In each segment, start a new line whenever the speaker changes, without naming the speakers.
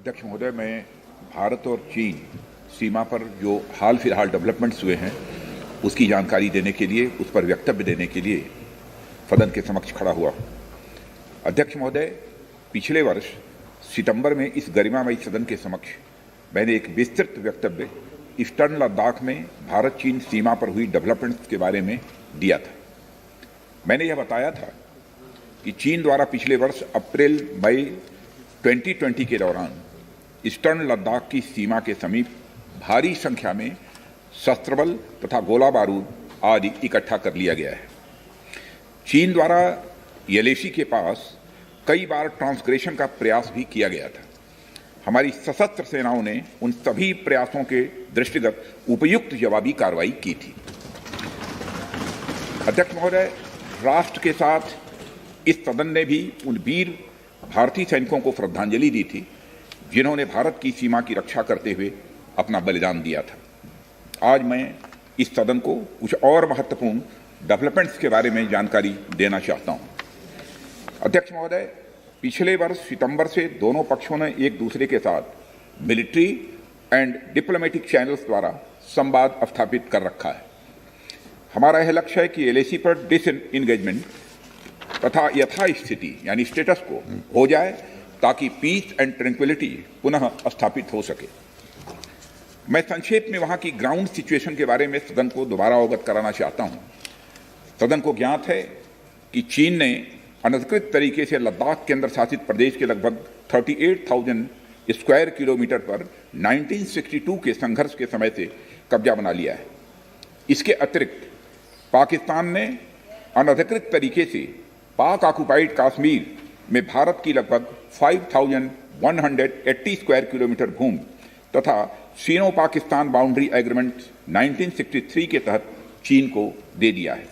अध्यक्ष महोदय, मैं भारत और चीन सीमा पर जो हाल फिलहाल डेवलपमेंट्स हुए हैं उसकी जानकारी देने के लिए, उस पर वक्तव्य देने के लिए सदन के समक्ष खड़ा हुआ। अध्यक्ष महोदय, पिछले वर्ष सितंबर में इस गरिमामयी सदन के समक्ष मैंने एक विस्तृत वक्तव्य ईस्टर्न लद्दाख में भारत चीन सीमा पर हुई डेवलपमेंट्स के बारे में दिया था। मैंने यह बताया था कि चीन द्वारा पिछले वर्ष अप्रैल मई 2020 के दौरान ईस्टर्न लद्दाख की सीमा के समीप भारी संख्या में शस्त्र बल तथा गोला बारूद आदि इकट्ठा कर लिया गया है। चीन द्वारा येलेसी के पास कई बार ट्रांसग्रेशन का प्रयास भी किया गया था। हमारी सशस्त्र सेनाओं ने उन सभी प्रयासों के दृष्टिगत उपयुक्त जवाबी कार्रवाई की थी। अध्यक्ष महोदय, राष्ट्र के साथ इस सदन ने भी उन वीर भारतीय सैनिकों को श्रद्धांजलि दी थी जिन्होंने भारत की सीमा की रक्षा करते हुए अपना बलिदान दिया था। आज मैं इस सदन को कुछ और महत्वपूर्ण डेवलपमेंट्स के बारे में जानकारी देना चाहता हूं। अध्यक्ष महोदय, पिछले वर्ष सितंबर से दोनों पक्षों ने एक दूसरे के साथ मिलिट्री एंड डिप्लोमेटिक चैनल्स द्वारा संवाद स्थापित कर रखा है। हमारा यह लक्ष्य है कि एलएसी पर डिसएंगेजमेंट तथा यथास्थिति यानी स्टेटस को हो जाए ताकि पीस एंड ट्रैंक्विलिटी पुनः स्थापित हो सके। मैं संक्षेप में वहां की ग्राउंड सिचुएशन के बारे में सदन को दोबारा अवगत कराना चाहता हूं। सदन को ज्ञात है कि चीन ने अनधिकृत तरीके से लद्दाख केंद्र शासित प्रदेश के लगभग 38,000 स्क्वायर किलोमीटर पर 1962 के संघर्ष के समय से कब्जा बना लिया है। इसके अतिरिक्त पाकिस्तान ने अनधिकृत तरीके से पाक ऑक्युपाइड कश्मीर में भारत की लगभग 5,180 स्क्वायर किलोमीटर भूमि तथा चीनो पाकिस्तान बाउंड्री एग्रीमेंट 1963 के तहत चीन को दे दिया है।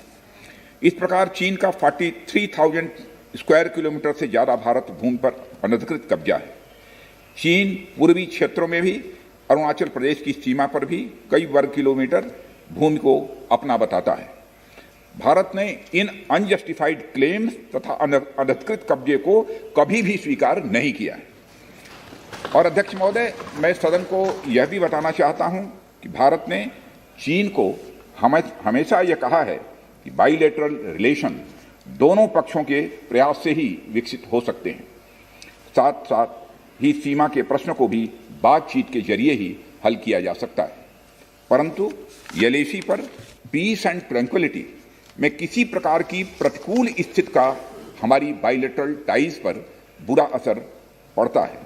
इस प्रकार चीन का 43,000 स्क्वायर किलोमीटर से ज़्यादा भारत भूमि पर अनधिकृत कब्जा है। चीन पूर्वी क्षेत्रों में भी, अरुणाचल प्रदेश की सीमा पर भी कई वर्ग किलोमीटर भूमि को अपना बताता है। भारत ने इन अनजस्टिफाइड क्लेम्स तथा अनधिकृत कब्जे को कभी भी स्वीकार नहीं किया है। और अध्यक्ष महोदय, मैं सदन को यह भी बताना चाहता हूं कि भारत ने चीन को हमेशा यह कहा है कि बाइलेटरल रिलेशन दोनों पक्षों के प्रयास से ही विकसित हो सकते हैं। साथ साथ ही सीमा के प्रश्न को भी बातचीत के जरिए ही हल किया जा सकता है। परंतु येलेसी पर पीस एंड ट्रैंक्विलिटी में किसी प्रकार की प्रतिकूल स्थिति का हमारी बाइलेटरल टाइज पर बुरा असर पड़ता है।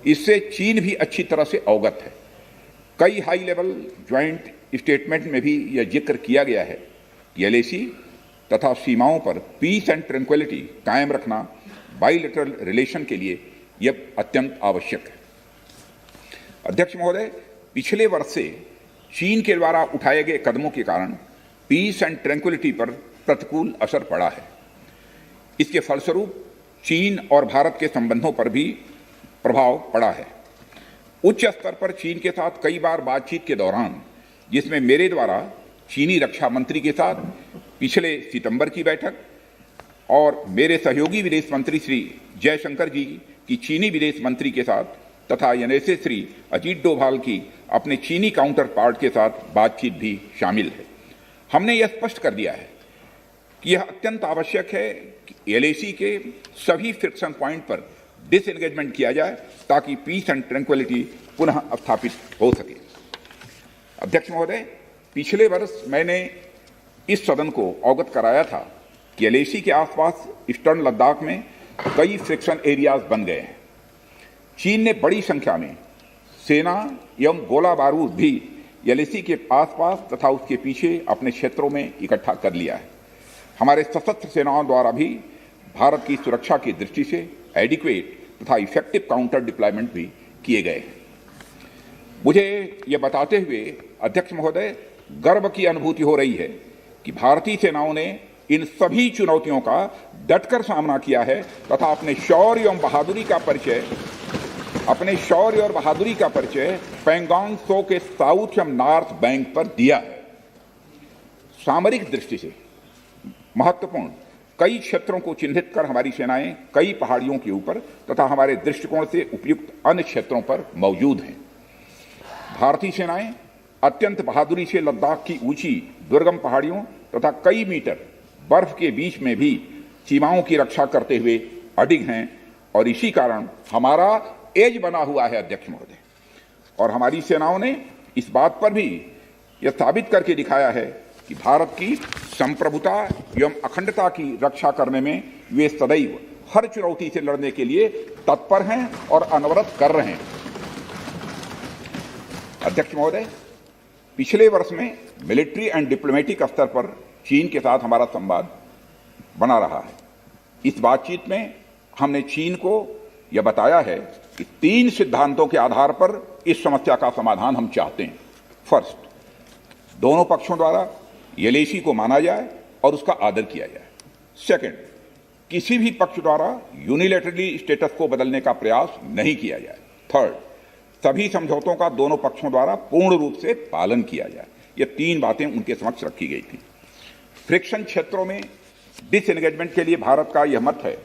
इससे चीन भी अच्छी तरह से अवगत है। कई हाई लेवल ज्वाइंट स्टेटमेंट में भी यह जिक्र किया गया है कि एलएसी तथा सीमाओं पर पीस एंड ट्रैंक्विलिटी कायम रखना बाइलेटरल रिलेशन के लिए यह अत्यंत आवश्यक है। अध्यक्ष महोदय, पिछले वर्ष से चीन के द्वारा उठाए गए कदमों के कारण पीस एंड ट्रैंक्विलिटी पर प्रतिकूल असर पड़ा है। इसके फलस्वरूप चीन और भारत के संबंधों पर भी प्रभाव पड़ा है। उच्च स्तर पर चीन के साथ कई बार बातचीत के दौरान, जिसमें मेरे द्वारा चीनी रक्षा मंत्री के साथ पिछले सितंबर की बैठक और मेरे सहयोगी विदेश मंत्री श्री जयशंकर जी की चीनी विदेश मंत्री के साथ तथा एनएसए श्री अजीत डोभाल की अपने चीनी काउंटर पार्ट के साथ बातचीत भी शामिल है। हमने यह स्पष्ट कर दिया है कि यह अत्यंत आवश्यक है कि एलएसी के सभी फ्रिक्शन पॉइंट पर डिसएंगेजमेंट किया जाए ताकि पीस एंड ट्रैंक्विलिटी पुनः स्थापित हो सके। अध्यक्ष महोदय, पिछले वर्ष मैंने इस सदन को अवगत कराया था कि एलएसी के आसपास ईस्टर्न लद्दाख में कई फ्रिक्शन एरियाज बन गए हैं। चीन ने बड़ी संख्या में सेना एवं गोला बारूद भी एलएसी के आसपास तथा उसके पीछे अपने क्षेत्रों में इकट्ठा कर लिया है। हमारे सशस्त्र सेनाओं द्वारा भी भारत की सुरक्षा की दृष्टि से एडिक्वेट तथा इफेक्टिव काउंटर डिप्लॉयमेंट भी किए गए हैं। मुझे यह बताते हुए अध्यक्ष महोदय गर्व की अनुभूति हो रही है कि भारतीय सेनाओं ने इन सभी चुनौतियों का डटकर सामना किया है तथा अपने शौर्य और बहादुरी का परिचय पैंगोंग त्सो के साउथ एवं नॉर्थ बैंक पर दिया है। सामरिक दृष्टि से महत्वपूर्ण कई क्षेत्रों को चिन्हित कर हमारी सेनाएं कई पहाड़ियों के ऊपर तथा हमारे दृष्टिकोण से उपयुक्त अन्य क्षेत्रों पर मौजूद हैं। भारतीय सेनाएं अत्यंत बहादुरी से लद्दाख की ऊंची दुर्गम पहाड़ियों तथा कई मीटर बर्फ के बीच में भी सीमाओं की रक्षा करते हुए अडिग हैं और इसी कारण हमारा एज बना हुआ है अध्यक्ष महोदय। और हमारी सेनाओं ने इस बात पर भी यह साबित करके दिखाया है कि भारत की संप्रभुता एवं अखंडता की रक्षा करने में वे सदैव हर चुनौती से लड़ने के लिए तत्पर हैं और अनवरत कर रहे हैं। अध्यक्ष महोदय, पिछले वर्ष में मिलिट्री एंड डिप्लोमेटिक स्तर पर चीन के साथ हमारा संवाद बना रहा है। इस बातचीत में हमने चीन को यह बताया है कि 3 सिद्धांतों के आधार पर इस समस्या का समाधान हम चाहते हैं। फर्स्ट, दोनों पक्षों द्वारा एलएसी को माना जाए और उसका आदर किया जाए। सेकंड, किसी भी पक्ष द्वारा यूनिलैटरली स्टेटस को बदलने का प्रयास नहीं किया जाए। थर्ड, सभी समझौतों का दोनों पक्षों द्वारा पूर्ण रूप से पालन किया जाए। ये 3 बातें उनके समक्ष रखी गई थी। फ्रिक्शन क्षेत्रों में डिसएंगेजमेंट के लिए भारत का यह मत है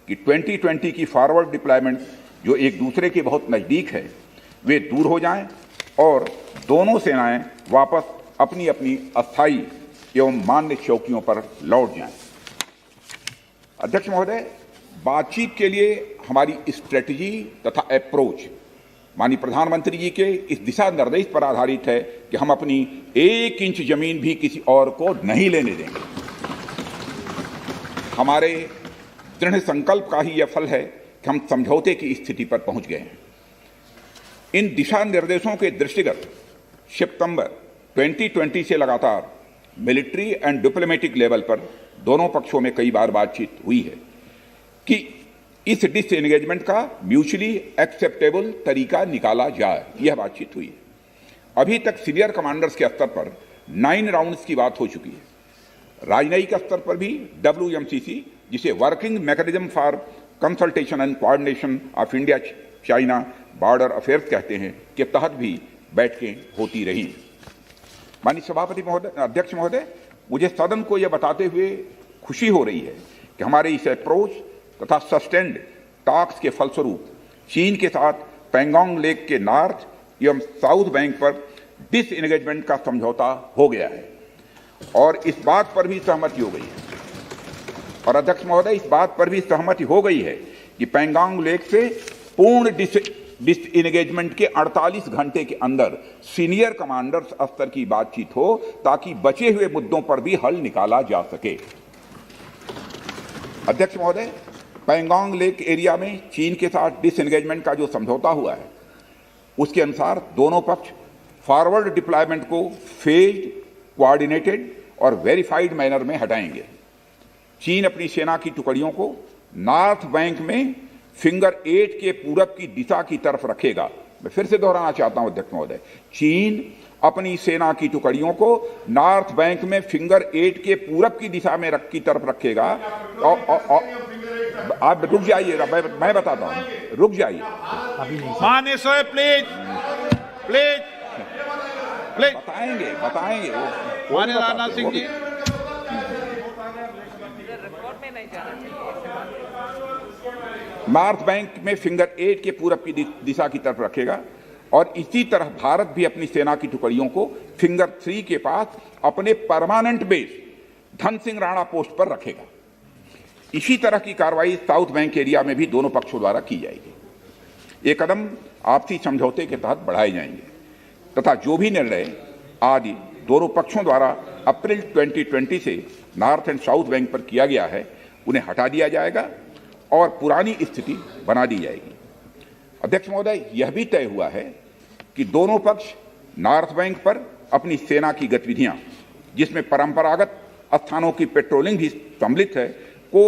कि 2020 की फॉरवर्ड डिप्लॉयमेंट जो एक दूसरे के बहुत नजदीक है वे दूर हो जाएं और दोनों सेनाएं वापस अपनी अपनी अस्थायी एवं मान्य चौकियों पर लौट जाएं। अध्यक्ष महोदय, बातचीत के लिए हमारी स्ट्रेटजी तथा अप्रोच माननीय प्रधानमंत्री जी के इस दिशा निर्देश पर आधारित है कि हम अपनी 1 इंच जमीन भी किसी और को नहीं लेने देंगे। हमारे दृढ़ संकल्प का ही यह फल है कि हम समझौते की स्थिति पर पहुंच गए हैं। इन दिशा निर्देशों के दृष्टिगत सितंबर 2020 से लगातार मिलिट्री एंड डिप्लोमेटिक लेवल पर दोनों पक्षों में कई बार बातचीत हुई है कि इस डिसएंगेजमेंट का म्यूचुअली एक्सेप्टेबल तरीका निकाला जाए। यह बातचीत हुई है। अभी तक सीनियर कमांडर्स के स्तर पर 9 राउंड्स की बात हो चुकी है। राजनयिक स्तर पर भी WMCC, जिसे working mechanism for consultation and coordination of India China border affairs कहते हैं, के तहत भी बैठकें होती रही। माननीय सभापति महोदय, अध्यक्ष महोदय, मुझे सदन को यह बताते हुए खुशी हो रही है कि हमारे इस अप्रोच तथा सस्टेन्ड टॉक्स के फलस्वरूप चीन के साथ पैंगोंग लेक के नॉर्थ एवं साउथ बैंक पर डिसएंगेजमेंट का समझौता हो गया है और इस बात पर भी सहमति हो गई है। और अध्यक्ष महोदय, इस बात पर भी सहमति हो गई है कि पैंगोंग लेक से पूर्ण डिसएंगेजमेंट के 48 घंटे के अंदर सीनियर कमांडर्स स्तर की बातचीत हो ताकि बचे हुए मुद्दों पर भी हल निकाला जा सके। अध्यक्ष महोदय, पैंगोंग लेक एरिया में चीन के साथ डिसएंगेजमेंट का जो समझौता हुआ है उसके अनुसार दोनों पक्ष फॉरवर्ड डिप्लॉयमेंट को फेज्ड, कोऑर्डिनेटेड और वेरीफाइड मैनर में हटाएंगे। चीन अपनी सेना की टुकड़ियों को नॉर्थ बैंक में फिंगर 8 के पूरब की दिशा की तरफ रखेगा। मैं फिर से दोहराना चाहता हूं अध्यक्ष महोदय, चीन अपनी सेना की टुकड़ियों को नॉर्थ बैंक में फिंगर 8 के पूरब की दिशा में की तरफ रखेगा। आप रुक जाइए, मैं बताता हूं, रुक जाइए।
माननीय सर, प्लीज प्लीज प्लीज
बताएंगे
माननीय राजनाथ सिंह जी।
नॉर्थ बैंक में फिंगर 8 के पूरब की दिशा की तरफ रखेगा और इसी तरह भारत भी अपनी सेना की टुकड़ियों को फिंगर 3 के पास अपने permanent base Dhan Singh Rana post पर रखेगा। इसी तरह की कार्रवाई साउथ बैंक एरिया में भी दोनों पक्षों द्वारा की जाएगी। ये कदम आपसी समझौते के तहत बढ़ाए जाएंगे तथा जो भी निर्णय आदि दोनों पक्षों द्वारा अप्रैल 2020 से नॉर्थ एंड साउथ बैंक पर किया गया है उन्हें हटा दिया जाएगा और पुरानी स्थिति बना दी जाएगी। अध्यक्ष महोदय, यह भी तय हुआ है कि दोनों पक्ष नॉर्थ बैंक पर अपनी सेना की गतिविधियां, जिसमें परंपरागत स्थानों की पेट्रोलिंग भी सम्मिलित है, को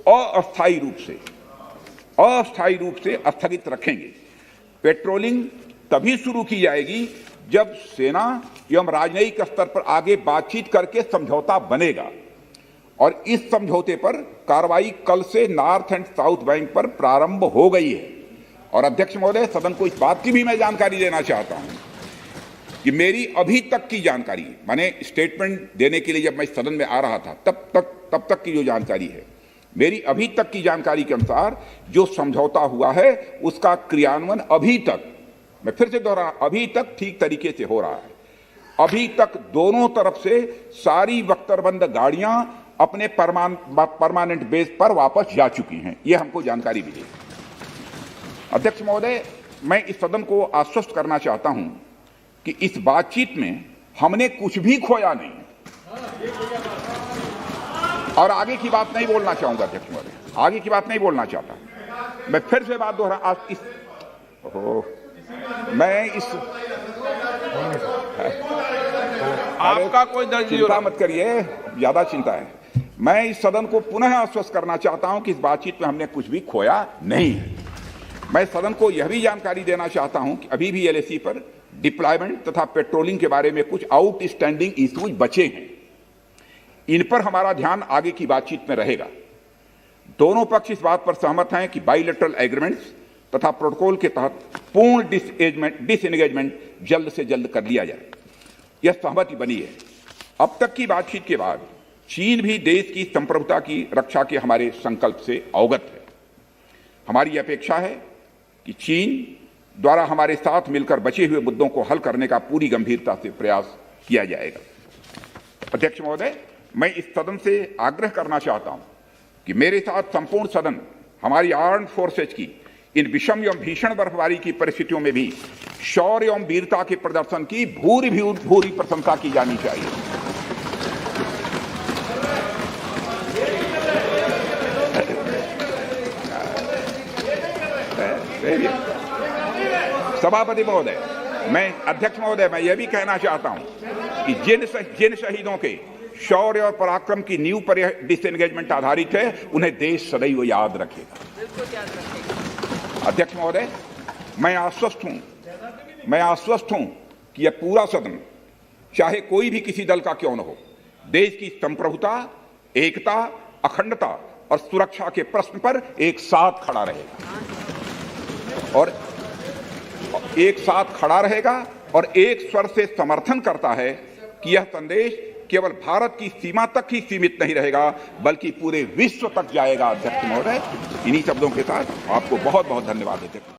अस्थायी रूप से स्थगित रखेंगे। पेट्रोलिंग तभी शुरू की जाएगी जब सेना एवं राजनयिक स्तर पर आगे बातचीत करके समझौता बनेगा और इस समझौते पर कार्रवाई कल से नॉर्थ एंड साउथ बैंक पर प्रारंभ हो गई है। और अध्यक्ष महोदय, सदन को इस बात की भी मैं जानकारी देना चाहता हूं कि मेरी अभी तक की जानकारी, माने स्टेटमेंट देने के लिए जब मैं सदन में आ रहा था तब तक की जो जानकारी है मेरी अभी तक की जानकारी के अनुसार जो समझौता हुआ है उसका क्रियान्वयन अभी तक, मैं फिर से दोहरा, अभी तक ठीक तरीके से हो रहा है। अभी तक दोनों तरफ से सारी बख्तरबंद गाड़ियां अपने परमानेंट बेस पर वापस जा चुकी हैं, यह हमको जानकारी मिली। अध्यक्ष महोदय, मैं इस सदन को आश्वस्त करना चाहता हूं कि इस बातचीत में हमने कुछ भी खोया नहीं और आगे की बात नहीं बोलना चाहूंगा। अध्यक्ष महोदय, आगे की बात नहीं बोलना चाहता। मैं फिर से बात दोहरा, आज इस
आपका कोई दर्ज नहीं हो
चिंता
रहा।
मत करिए, ज्यादा चिंता है। मैं इस सदन को पुनः आश्वस्त करना चाहता हूं कि इस बातचीत में हमने कुछ भी खोया नहीं है। मैं सदन को यह भी जानकारी देना चाहता हूं कि अभी भी एलएसी पर डिप्लॉयमेंट तथा पेट्रोलिंग के बारे में कुछ आउटस्टैंडिंग इश्यूज बचे हैं। इन पर हमारा ध्यान आगे की बातचीत में रहेगा। दोनों पक्ष इस बात पर सहमत हैं कि बाइलेटरल एग्रीमेंट्स तथा प्रोटोकॉल के तहत पूर्ण डिसएंगेजमेंट जल्द से जल्द कर लिया जाए, यह सहमति बनी है। अब तक की बातचीत के बाद चीन भी देश की संप्रभुता की रक्षा के हमारे संकल्प से अवगत है। हमारी अपेक्षा है कि चीन द्वारा हमारे साथ मिलकर बचे हुए मुद्दों को हल करने का पूरी गंभीरता से प्रयास किया जाएगा। अध्यक्ष महोदय, मैं इस सदन से आग्रह करना चाहता हूं कि मेरे साथ संपूर्ण सदन हमारी आर्म्ड फोर्सेज की इन विषम एवं भीषण बर्फबारी की परिस्थितियों में भी शौर्य एवं वीरता के प्रदर्शन की भूरी प्रशंसा की जानी चाहिए। सभापति महोदय, अध्यक्ष महोदय, मैं यह भी कहना चाहता हूं कि जिन शहीदों के शौर्य और पराक्रम की नींव पर यह डिसएंगेजमेंट आधारित है, उन्हें देश सदैव याद रखेगा। अध्यक्ष महोदय, मैं आश्वस्त हूं कि यह पूरा सदन, चाहे कोई भी किसी दल का क्यों न हो, देश की संप्रभुता, एकता, अखंडता और सुरक्षा के प्रश्न पर एक साथ खड़ा रहेगा और एक स्वर से समर्थन करता है कि यह संदेश केवल भारत की सीमा तक ही सीमित नहीं रहेगा, बल्कि पूरे विश्व तक जाएगा। अध्यक्ष महोदय, इन्हीं शब्दों के साथ आपको बहुत बहुत धन्यवाद देते हैं।